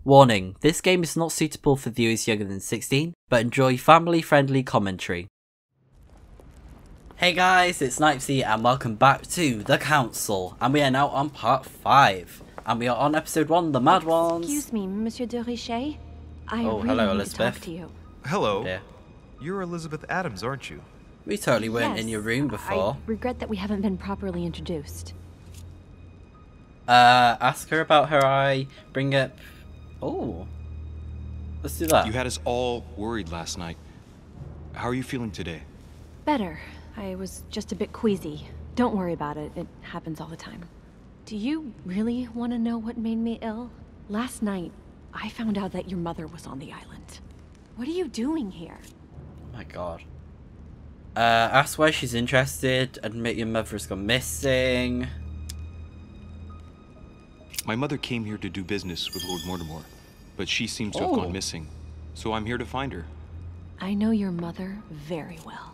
Warning, this game is not suitable for viewers younger than 16, but enjoy family-friendly commentary. Hey guys, it's Snipezy and welcome back to The Council, and we are now on part 5. And we are on episode 1, The Mad Ones. Excuse me, Monsieur de Richet. Hello, need Elizabeth. to talk to you. Hello. Yeah. You're Elizabeth Adams, aren't you? We totally weren't in your room before. I regret that we haven't been properly introduced. Ask her about her eye, bring up... Oh. Let's do that. You had us all worried last night. How are you feeling today? Better. I was just a bit queasy. Don't worry about it. It happens all the time. Do you really want to know what made me ill? Last night, I found out that your mother was on the island. What are you doing here? Oh my god. Ask why she's interested, admit your mother has gone missing. My mother came here to do business with Lord Mortimer, but she seems to have gone missing. So I'm here to find her. I know your mother very well.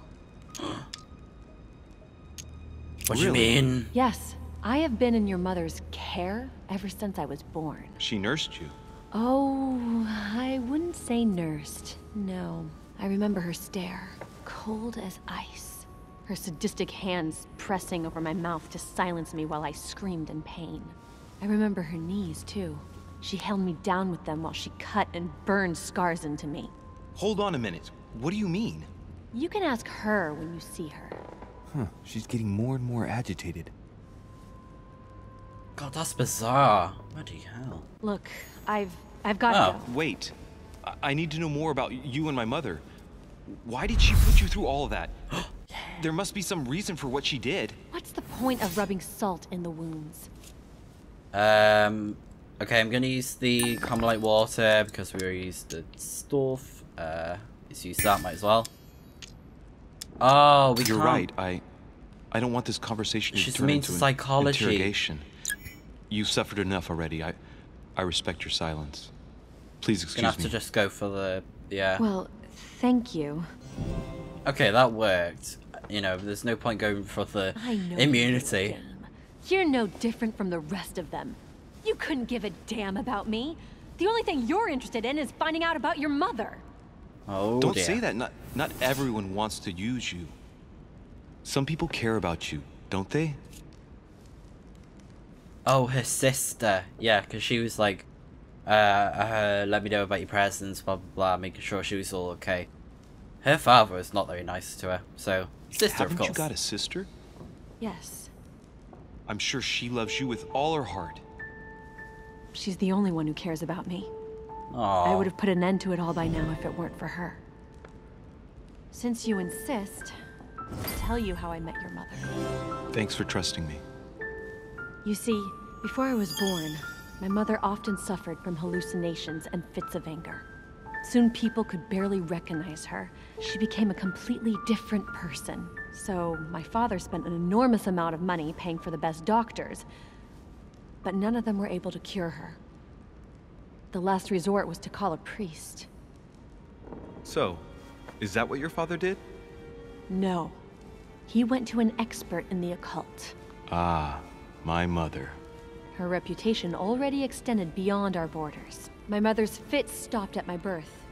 What do you mean? Yes, I have been in your mother's care ever since I was born. She nursed you. Oh, I wouldn't say nursed. No. I remember her stare, cold as ice. Her sadistic hands pressing over my mouth to silence me while I screamed in pain. I remember her knees, too. She held me down with them while she cut and burned scars into me. Hold on a minute. What do you mean? You can ask her when you see her. Huh, she's getting more and more agitated. God, that's bizarre. Bloody hell. Look, I've got to go. Wait. I need to know more about you and my mother. Why did she put you through all of that? There must be some reason for what she did. What's the point of rubbing salt in the wounds? Okay, I'm gonna use the Carmelite water because we already used the stuff. Let's use that, might as well. Oh, You're can't. right. I don't want this conversation to She's turn mean into to an psychology. interrogation. You've suffered enough already. I respect your silence. Please excuse me. Gonna have to just go for the... yeah. Well, thank you. Okay, that worked. You know, there's no point going for the I know immunity. You're no different from the rest of them. You couldn't give a damn about me. The only thing you're interested in is finding out about your mother. Oh, Don't dear. say that. Not everyone wants to use you. Some people care about you, don't they? Oh, her sister. Yeah, because she was like, let me know about your presents, blah, blah, blah, making sure she was all okay. Her father was not very nice to her, so sister, Haven't of course. you got a sister? Yes. I'm sure she loves you with all her heart. She's the only one who cares about me. Aww. I would have put an end to it all by now if it weren't for her. Since you insist, I'll tell you how I met your mother. Thanks for trusting me. You see, before I was born, my mother often suffered from hallucinations and fits of anger. Soon people could barely recognize her. She became a completely different person. So my father spent an enormous amount of money paying for the best doctors, but none of them were able to cure her. The last resort was to call a priest. So, is that what your father did? No. He went to an expert in the occult. Ah, my mother. Her reputation already extended beyond our borders. My mother's fits stopped at my birth,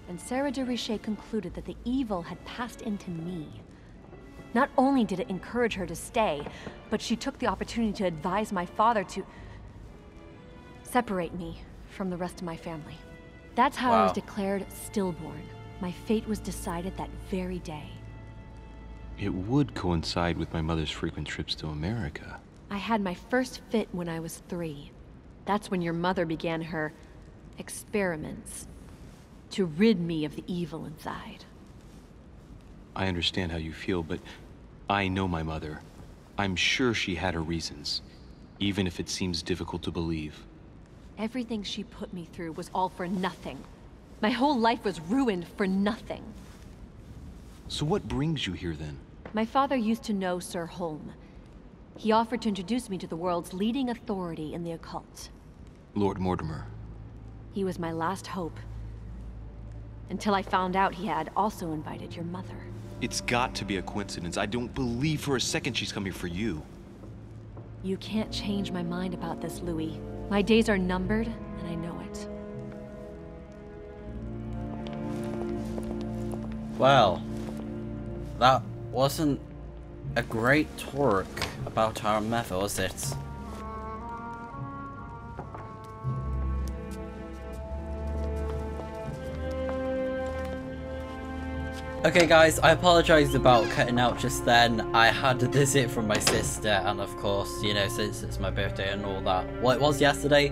and Sarah de Richet concluded that the evil had passed into me. Not only did it encourage her to stay, but she took the opportunity to advise my father to separate me from the rest of my family. That's how I was declared stillborn. My fate was decided that very day. It would coincide with my mother's frequent trips to America. I had my first fit when I was 3. That's when your mother began her experiments to rid me of the evil inside. I understand how you feel, but I know my mother. I'm sure she had her reasons, even if it seems difficult to believe. Everything she put me through was all for nothing. My whole life was ruined for nothing. So what brings you here then? My father used to know Sir Holm. He offered to introduce me to the world's leading authority in the occult. Lord Mortimer. He was my last hope. Until I found out he had also invited your mother. It's got to be a coincidence. I don't believe for a second she's coming for you. You can't change my mind about this, Louis. My days are numbered, and I know it. Well, that wasn't a great talk about our method, was it? Okay guys, I apologise about cutting out just then. I had a visit from my sister, and of course, you know, since it's my birthday and all that, well, it was yesterday,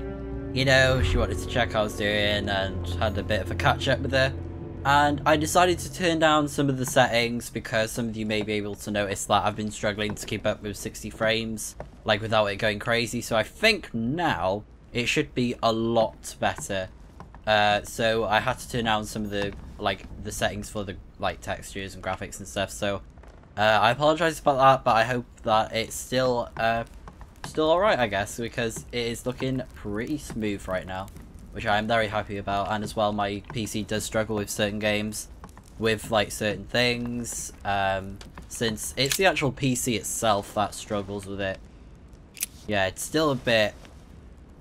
you know, she wanted to check how I was doing and had a bit of a catch up with her. And I decided to turn down some of the settings because some of you may be able to notice that I've been struggling to keep up with 60 frames, like without it going crazy. So I think now it should be a lot better. So I had to turn down some of the the settings for the textures and graphics and stuff. So I apologise about that, but I hope that it's still alright, I guess, because it is looking pretty smooth right now, which I am very happy about. And as well, my PC does struggle with certain games, with like certain things, since it's the actual PC itself that struggles with it. Yeah, it's still a bit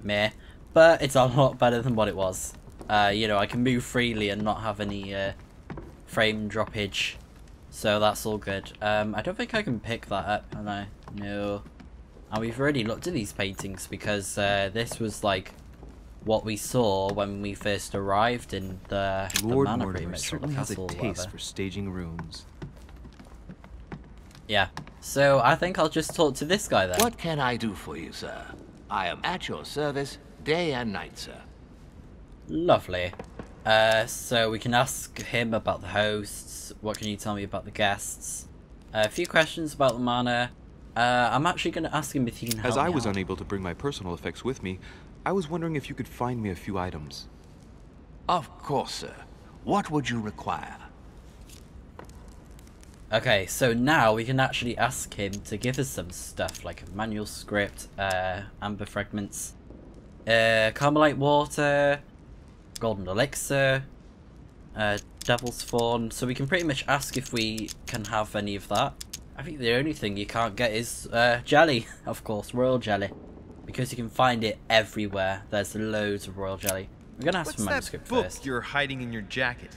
meh, but it's a lot better than what it was. You know, I can move freely and not have any frame droppage, so that's all good. I don't think I can pick that up, can I? No. And we've already looked at these paintings because this was like what we saw when we first arrived in the Lord manor, Mortimer pretty much, certainly the has a castle, taste whatever. for staging rooms. Yeah, so I think I'll just talk to this guy then. What can I do for you, sir? I am at your service day and night, sir. Lovely. So we can ask him about the hosts. What can you tell me about the guests? A few questions about the manor. I'm actually going to ask him if he can help As I me was out. unable to bring my personal effects with me, I was wondering if you could find me a few items. Of course, sir. What would you require? Okay, so now we can actually ask him to give us some stuff, like a manual script, amber fragments, Carmelite water, golden elixir, devil's fawn. So we can pretty much ask if we can have any of that. I think the only thing you can't get is jelly, of course, royal jelly, because you can find it everywhere. There's loads of royal jelly. We're gonna ask What's for that manuscript book first. you're hiding in your jacket?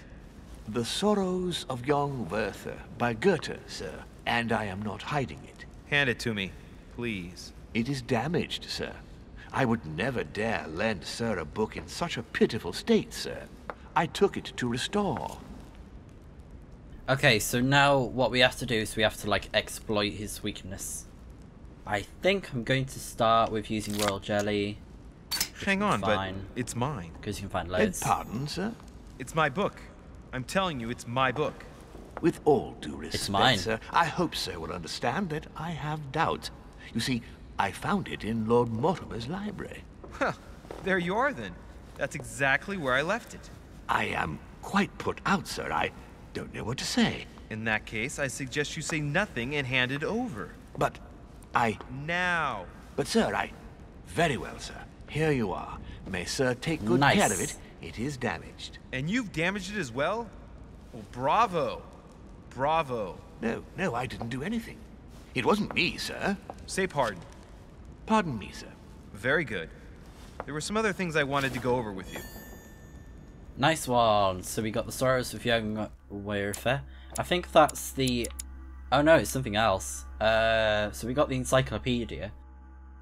The Sorrows of Young Werther by Goethe, sir. And I am not hiding it. Hand it to me, please. It is damaged, sir. I would never dare lend sir a book in such a pitiful state, sir. I took it to restore. Okay, so now what we have to do is we have to like exploit his weakness. I think I'm going to start with using royal jelly. Hang on, fine. but it's mine. Because you can find Beg loads. pardon, sir? It's my book. I'm telling you, it's my book. With all due respect, mine. sir, I hope sir will understand that I have doubts. You see, I found it in Lord Mortimer's library. Huh, there you are then. That's exactly where I left it. I am quite put out, sir. I don't know what to say. In that case, I suggest you say nothing and hand it over. But Now. But sir, very well, sir. Here you are. May sir take good Nice. care of it. It is damaged. And you've damaged it as well? Well, bravo. Bravo. No, I didn't do anything. It wasn't me, sir. Say pardon. Pardon me, sir. Very good. There were some other things I wanted to go over with you. Nice one. So we got the Sorrows of Young Werther. I think that's the... Oh no, it's something else. So we got the encyclopedia.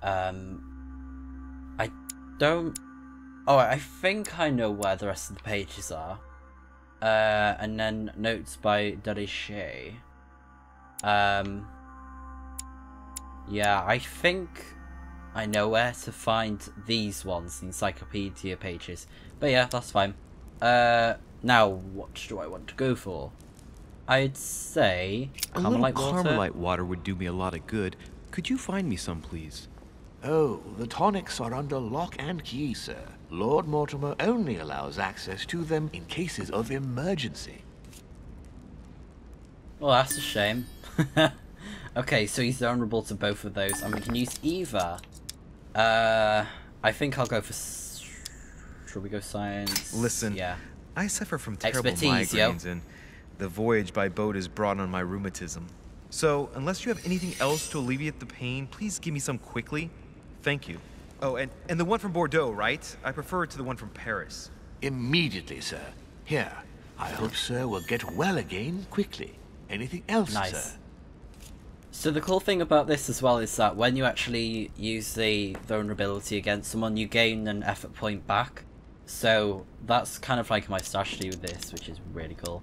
I don't... Oh, I think I know where the rest of the pages are. And then notes by Delichet. Yeah, I think I know where to find these ones, the encyclopedia pages. But yeah, that's fine. Now, what do I want to go for? I'd say A little Carmelite water. Carmelite water would do me a lot of good. Could you find me some, please? Oh, the tonics are under lock and key, sir. Lord Mortimer only allows access to them in cases of emergency. Well, that's a shame. Okay, so he's vulnerable to both of those, and we can use either. I think I'll go for... Should we go science? Listen, Yeah. I suffer from terrible Expertise, yo. migraines, and the voyage by boat has brought on my rheumatism. So, unless you have anything else to alleviate the pain, please give me some quickly. Thank you. Oh, and the one from Bordeaux, right? I prefer it to the one from Paris. Immediately, sir. Here, I hope sir will get well again quickly. Anything else, Nice. sir? So the cool thing about this as well is that when you actually use the vulnerability against someone, you gain an effort point back. So that's kind of like my strategy with this, which is really cool.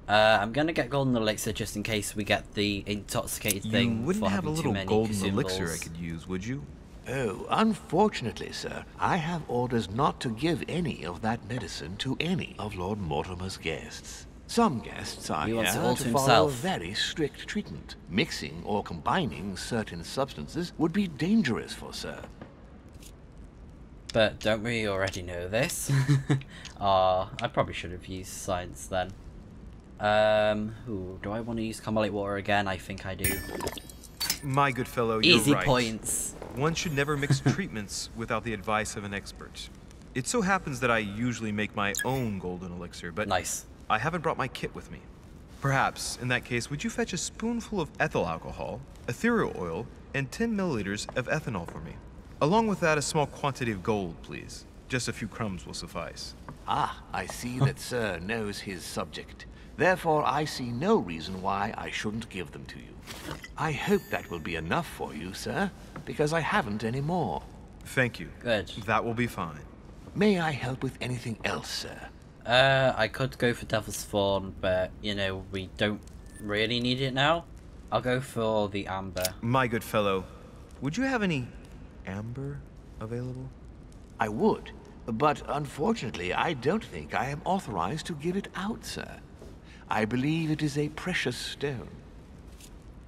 I'm gonna get golden elixir just in case we get the intoxicated thing. You wouldn't for have a having too little many golden elixir I consumables. could use, would you? Oh, unfortunately, sir, I have orders not to give any of that medicine to any of Lord Mortimer's guests. Some guests are He here wants it all to to follow himself. very strict treatment. Mixing or combining certain substances would be dangerous for sir. But don't we already know this? I probably should have used science then. Do I want to use Carmelite water again? I think I do. My good fellow, you're Easy right. points. One should never mix treatments without the advice of an expert. It so happens that I usually make my own golden elixir, but Nice. I haven't brought my kit with me. Perhaps, in that case, would you fetch a spoonful of ethyl alcohol, ethereal oil, and 10 milliliters of ethanol for me? Along with that, a small quantity of gold, please. Just a few crumbs will suffice. Ah, I see that sir knows his subject. Therefore, I see no reason why I shouldn't give them to you. I hope that will be enough for you, sir, because I haven't any more. Thank you. Good. That will be fine. May I help with anything else, sir? I could go for Devil's Fawn, but, you know, we don't really need it now. I'll go for the Amber. My good fellow, would you have any amber available? I would, but unfortunately, I don't think I am authorized to give it out, sir. I believe it is a precious stone.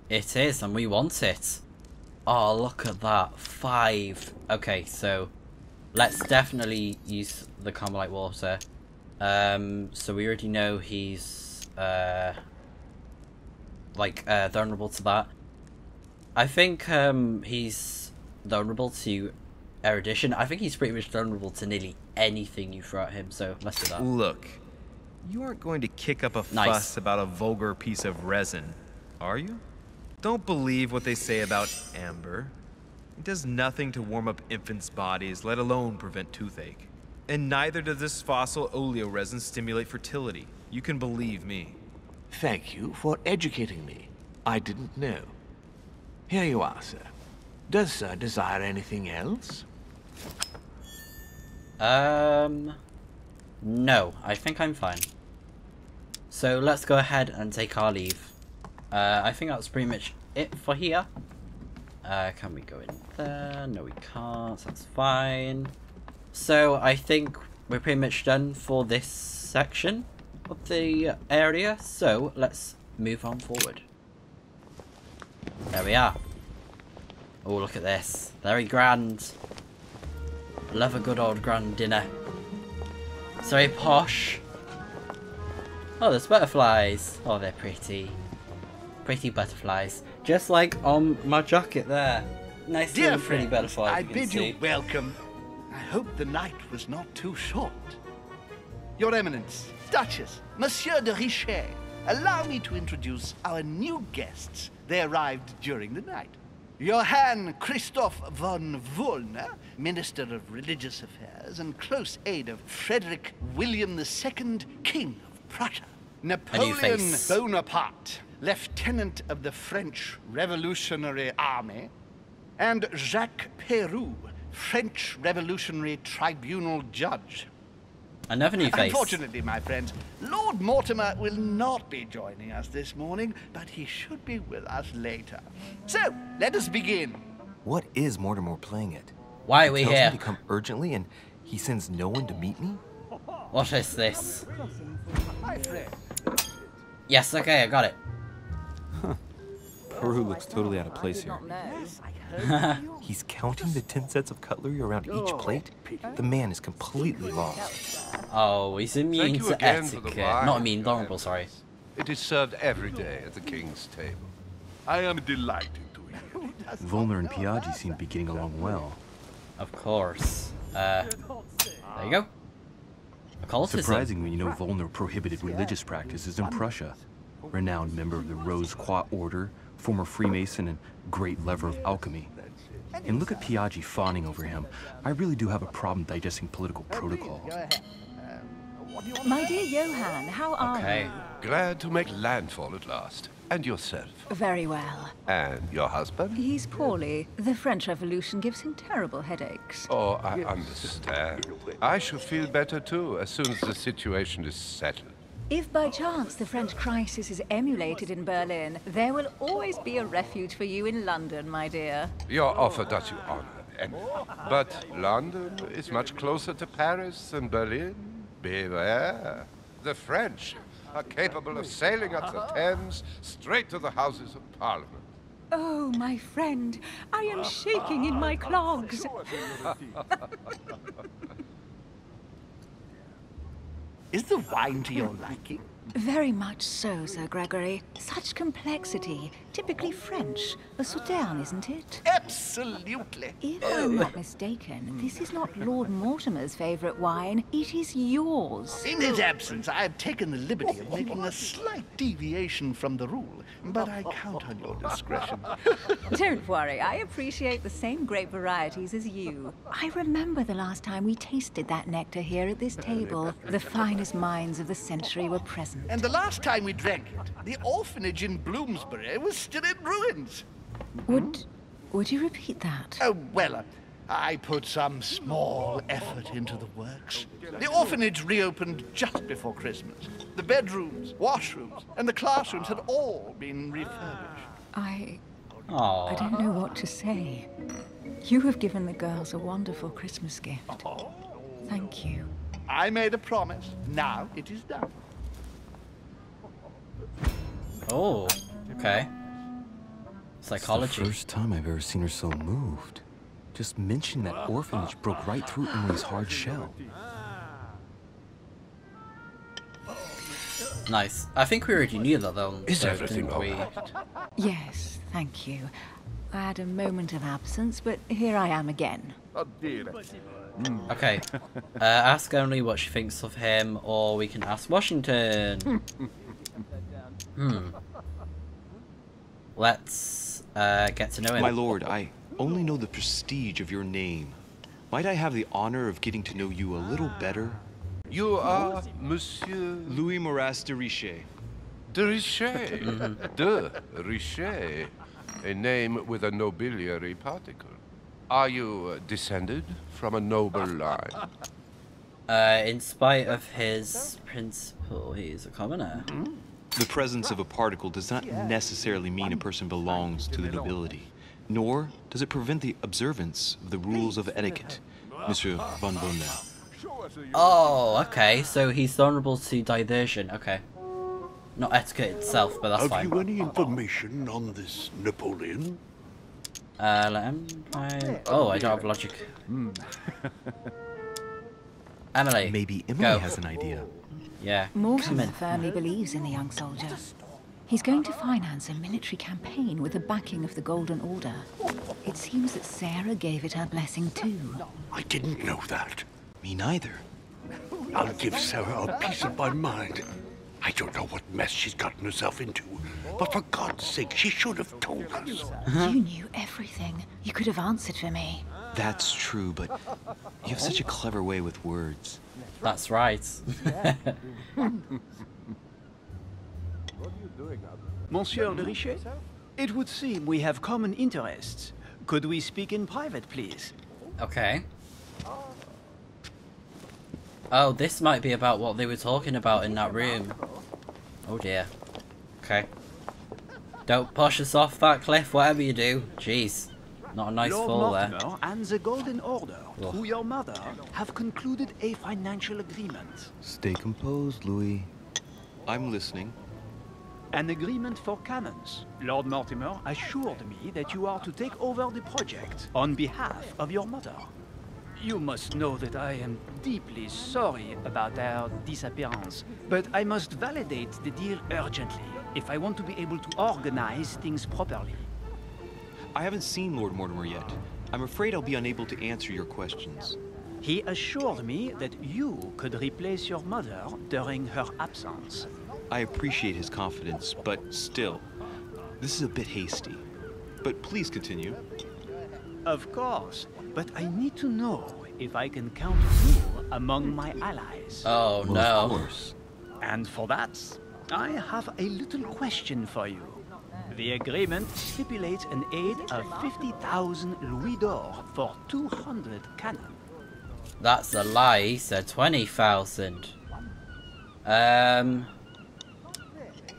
It is, and we want it. Oh, look at that. 5. Okay, so let's definitely use the Carmelite water. So we already know he's vulnerable to that. I think he's vulnerable to erudition. I think he's pretty much vulnerable to nearly anything you throw at him, so let's do that. Look, you aren't going to kick up a Nice. fuss about a vulgar piece of resin, are you? Don't believe what they say about amber. It does nothing to warm up infants' bodies, let alone prevent toothache. And neither does this fossil oleoresin stimulate fertility. You can believe me. Thank you for educating me. I didn't know. Here you are, sir. Does sir desire anything else? No, I think I'm fine. So let's go ahead and take our leave. I think that's pretty much it for here. Can we go in there? No, we can't. That's fine. So I think we're pretty much done for this section of the area. So let's move on forward. There we are. Oh, look at this. Very grand. Love a good old grand dinner. It's very posh. Oh, there's butterflies. Oh, they're pretty. Pretty butterflies. Just like on my jacket there. Nice Dear little pretty friends, butterfly. I you can bid see. you welcome. I hope the night was not too short. Your Eminence, Duchess, Monsieur de Richet, allow me to introduce our new guests. They arrived during the night. Johann Christoph von Wollner, Minister of Religious Affairs and close aide of Frederick William II, King of Prussia. Napoleon face. Bonaparte, Lieutenant of the French Revolutionary Army, and Jacques Peroux, French Revolutionary Tribunal Judge. Another new face. Unfortunately, my friends, Lord Mortimer will not be joining us this morning, but he should be with us later. So, let us begin. What is Mortimer playing at? Why are we He tells here? me to come urgently and he sends no one to meet me? What is this? My friend. Yes, okay, I got it. Peru looks totally out of place here. He's counting the 10 sets of cutlery around each plate? The man is completely lost. Oh, he's immune Thank you to again for the etiquette. wine, Not immune, Your vulnerable, sorry. Eminence. It is served every day at the king's table. I am delighted to hear it. Volner and Piaggi seem to be getting along well. Of course. There you go. Occultism. Surprising when you know Volner prohibited religious practices in Prussia. Renowned member of the Rose Croix Order, former Freemason, and great lover of alchemy. And look at Piaggi fawning over him. I really do have a problem digesting political protocol. My dear Johann, how are you? Glad to make landfall at last. And yourself? Very well. And your husband? He's poorly. The French Revolution gives him terrible headaches. Oh, I understand. I shall feel better too, as soon as the situation is settled. If by chance the French crisis is emulated in Berlin, there will always be a refuge for you in London, my dear. Your offer does you honor, but London is much closer to Paris than Berlin. Beware. The French are capable of sailing up the Thames straight to the Houses of Parliament. Oh, my friend, I am shaking in my clogs. Is the wine to your liking? Very much so, Sir Gregory. Such complexity. Typically French. A Sauterne, isn't it? Absolutely. If I'm not mistaken, this is not Lord Mortimer's favorite wine. It is yours. In his absence, I have taken the liberty of making a slight deviation from the rule, but I count on your discretion. Don't worry, I appreciate the same grape varieties as you. I remember the last time we tasted that nectar here at this table. The finest minds of the century were present. And the last time we drank it, the orphanage in Bloomsbury was still in ruins. Would you repeat that? Oh, well, I put some small effort into the works. The orphanage reopened just before Christmas. The bedrooms, washrooms, and the classrooms had all been refurbished. I don't know what to say. You have given the girls a wonderful Christmas gift. Thank you. I made a promise. Now it is done. Oh, okay. Psychology. It's the first time I've ever seen her so moved. Just mentioning that orphanage broke right through Emily's hard shell. Nice. I think we already knew that though. Is everything didn't we? all right? Yes, thank you. I had a moment of absence, but here I am again. Okay. Ask Emily what she thinks of him, or we can ask Washington. Let's get to know him. My lord, I only know the prestige of your name. Might I have the honor of getting to know you a little better? You are Monsieur Louis Moras de Richet. de Richet. De Richet. A name with a nobiliary particle. Are you descended from a noble line? In spite of his principle, he's a commoner. The presence of a particle does not necessarily mean a person belongs to the nobility, nor does it prevent the observance of the rules of etiquette, Monsieur von Bonner. Oh, okay, so he's vulnerable to diversion, okay. Not etiquette itself, but that's fine. Have you any information on this Napoleon? Let him try... Oh, I don't have logic. Emily, Maybe Emily go. has an idea. Yeah, Mortimer firmly believes in the young soldier. He's going to finance a military campaign with the backing of the Golden Order. It seems that Sarah gave it her blessing too. I didn't know that. Me neither. I'll give Sarah a piece of my mind. I don't know what mess she's gotten herself into, but for God's sake, she should have told us. You knew everything. You could have answered for me. That's true, but you have such a clever way with words. That's right. Monsieur de Richet? It would seem we have common interests. Could we speak in private, please? Okay. Oh, this might be about what they were talking about in that room. Oh dear. Okay. Don't push us off that cliff, whatever you do. Jeez. Not a nice Lord fall there. Mortimer and the Golden Order, Ugh. through your mother, have concluded a financial agreement. Stay composed, Louis. I'm listening. An agreement for cannons. Lord Mortimer assured me that you are to take over the project on behalf of your mother. You must know that I am deeply sorry about their disappearance, but I must validate the deal urgently if I want to be able to organize things properly. I haven't seen Lord Mortimer yet. I'm afraid I'll be unable to answer your questions. He assured me that you could replace your mother during her absence. I appreciate his confidence, but still, this is a bit hasty. But please continue. Of course, but I need to know if I can count you among my allies. Oh Well, no. of course. And for that, I have a little question for you. The agreement stipulates an aid of 50,000 louis d'or for 200 cannon. That's a lie. He said 20,000.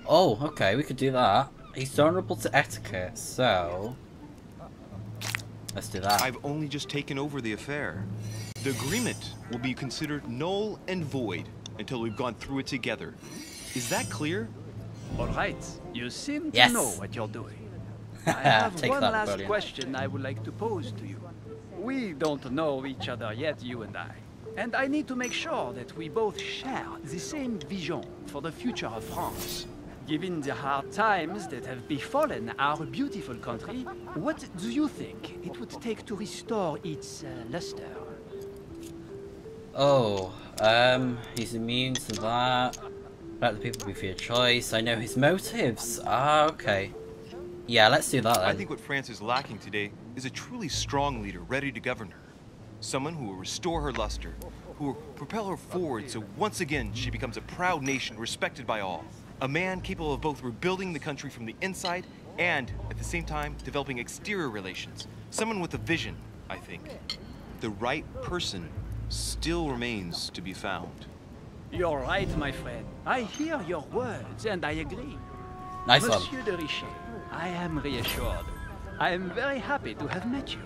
Oh, okay, we could do that. He's honourable to etiquette, so let's do that. I've only just taken over the affair. The agreement will be considered null and void until we've gone through it together. Is that clear? All right, you seem to Yes. know what you're doing. I have Take one that, last Napoleon. question I would like to pose to you. We don't know each other yet, you and I. And I need to make sure that we both share the same vision for the future of France. Given the hard times that have befallen our beautiful country, what do you think it would take to restore its luster? Oh, he's immune to that. Let the people be for your choice. I know his motives. Ah, okay. Yeah, let's do that then. I think what France is lacking today is a truly strong leader ready to govern her. Someone who will restore her luster, who will propel her forward so once again she becomes a proud nation respected by all. A man capable of both rebuilding the country from the inside and, at the same time, developing exterior relations. Someone with a vision, I think. The right person still remains to be found. You're right, my friend. I hear your words and I agree. Nice one. Monsieur de Richet, I am reassured. I am very happy to have met you.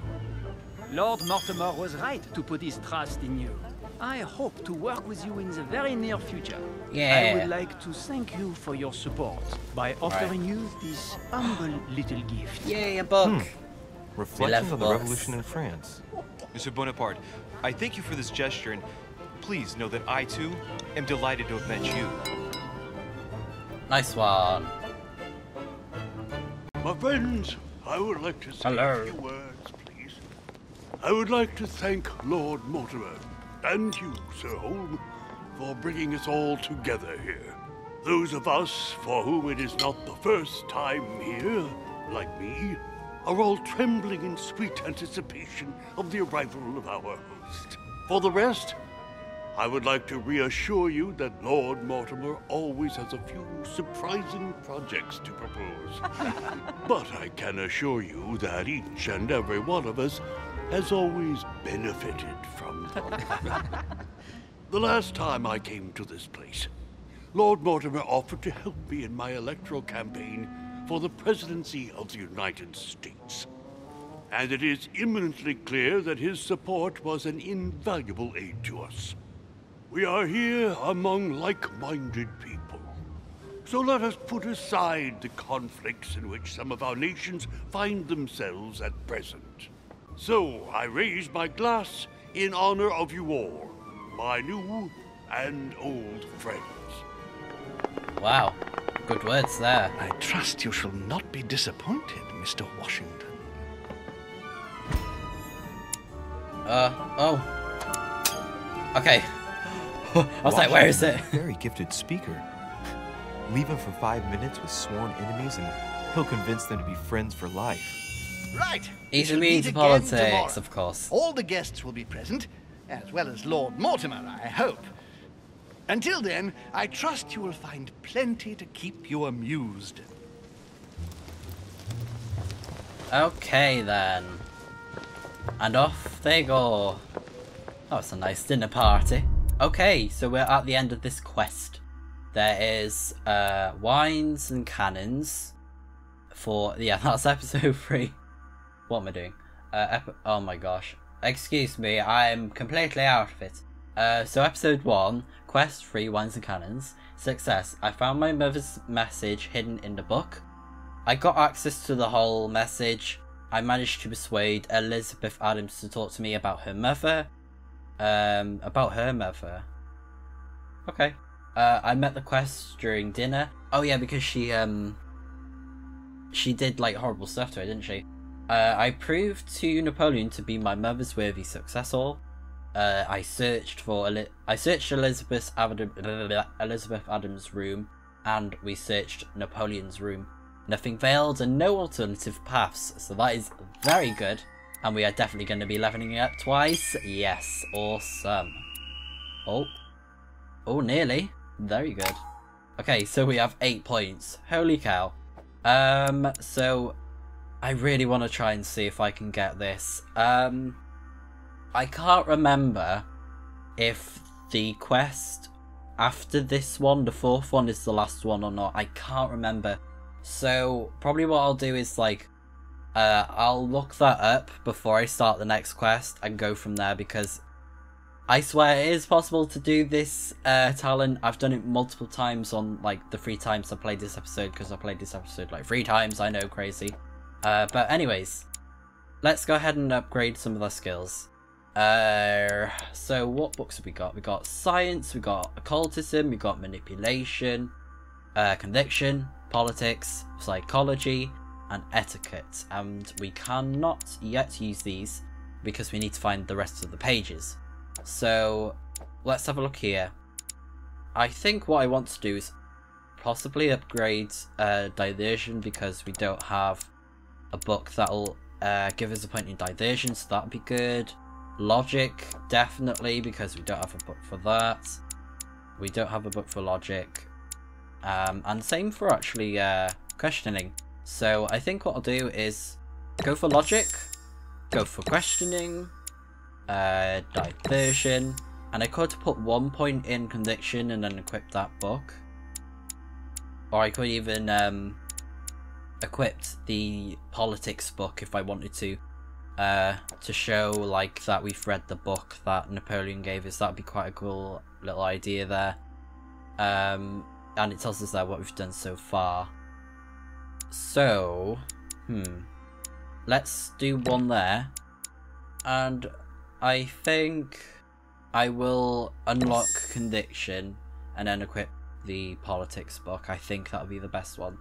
Lord Mortimer was right to put his trust in you. I hope to work with you in the very near future. Yeah. I would like to thank you for your support by offering you this humble little gift. Yay, a book. Reflections on the books. revolution in France. Mr. Bonaparte, I thank you for this gesture, and please know that I, too, am delighted to have met you. Nice one. My friends, I would like to say Hello. a few words, please. I would like to thank Lord Mortimer and you, Sir Holm, for bringing us all together here. Those of us for whom it is not the first time here, like me, are all trembling in sweet anticipation of the arrival of our host. For the rest, I would like to reassure you that Lord Mortimer always has a few surprising projects to propose. But I can assure you that each and every one of us has always benefited from them. The last time I came to this place, Lord Mortimer offered to help me in my electoral campaign for the presidency of the United States. And it is imminently clear that his support was an invaluable aid to us. We are here among like-minded people. So let us put aside the conflicts in which some of our nations find themselves at present. So I raise my glass in honor of you all, my new and old friends. Wow. Good words there. I trust you shall not be disappointed, Mr. Washington. Oh. Okay. I was like, where is it? Very gifted speaker. Leave him for 5 minutes with sworn enemies and he'll convince them to be friends for life. Right. He's we shall immune meet to again politics, tomorrow. of course. All the guests will be present, as well as Lord Mortimer, I hope. Until then, I trust you will find plenty to keep you amused. Okay then. And off they go. Oh, it's a nice dinner party. Okay, so we're at the end of this quest. There is wines and cannons for, yeah, that's episode 3. What am I doing? Oh my gosh. Excuse me, I'm completely out of it. So episode 1, quest 3, wines and cannons. Success. I found my mother's message hidden in the book. I got access to the whole message. I managed to persuade Elizabeth Adams to talk to me about her mother. Okay. I met the quest during dinner. Oh yeah, because she did like horrible stuff to her, didn't she? I proved to Napoleon to be my mother's worthy successor. I searched Elizabeth Adams' room, and we searched Napoleon's room. Nothing failed and no alternative paths, so that is very good. And we are definitely going to be leveling it up twice. Yes, awesome. Oh. Oh, nearly. Very good. Okay, so we have 8 points. Holy cow. So I really want to try and see if I can get this. I can't remember if the quest after this one, the 4th one, is the last one or not. I can't remember. So probably what I'll do is like, I'll look that up before I start the next quest and go from there, because I swear it is possible to do this talent. I've done it multiple times on like the 3 times I played this episode, because I played this episode like 3 times. I know, crazy. But anyways, let's go ahead and upgrade some of our skills. So what books have we got? We got science, we got occultism, we got manipulation, conviction, politics, psychology, and etiquette. And we cannot yet use these because we need to find the rest of the pages. So let's have a look here. I think what I want to do is possibly upgrade diversion, because we don't have a book that'll give us a point in diversion, so that'd be good. Logic, definitely, because we don't have a book for that. We don't have a book for logic. And same for actually questioning. So I think what I'll do is go for logic, go for questioning, diversion, and I could put 1 point in conviction and then equip that book. Or I could even equip the politics book if I wanted to show like that we've read the book that Napoleon gave us. That'd be quite a cool little idea there. And it tells us there what we've done so far. So, let's do one there. And I think I will unlock conviction and then equip the politics book. I think that'll be the best one.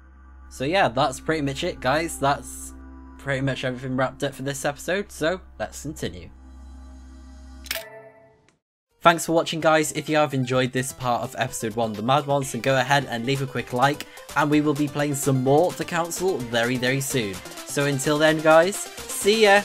So yeah, that's pretty much it, guys. That's pretty much everything wrapped up for this episode, so let's continue. Thanks for watching, guys. If you have enjoyed this part of episode 1 of the Mad Ones, then go ahead and leave a quick like, and we will be playing some more of the Council very, very soon. So until then, guys, see ya!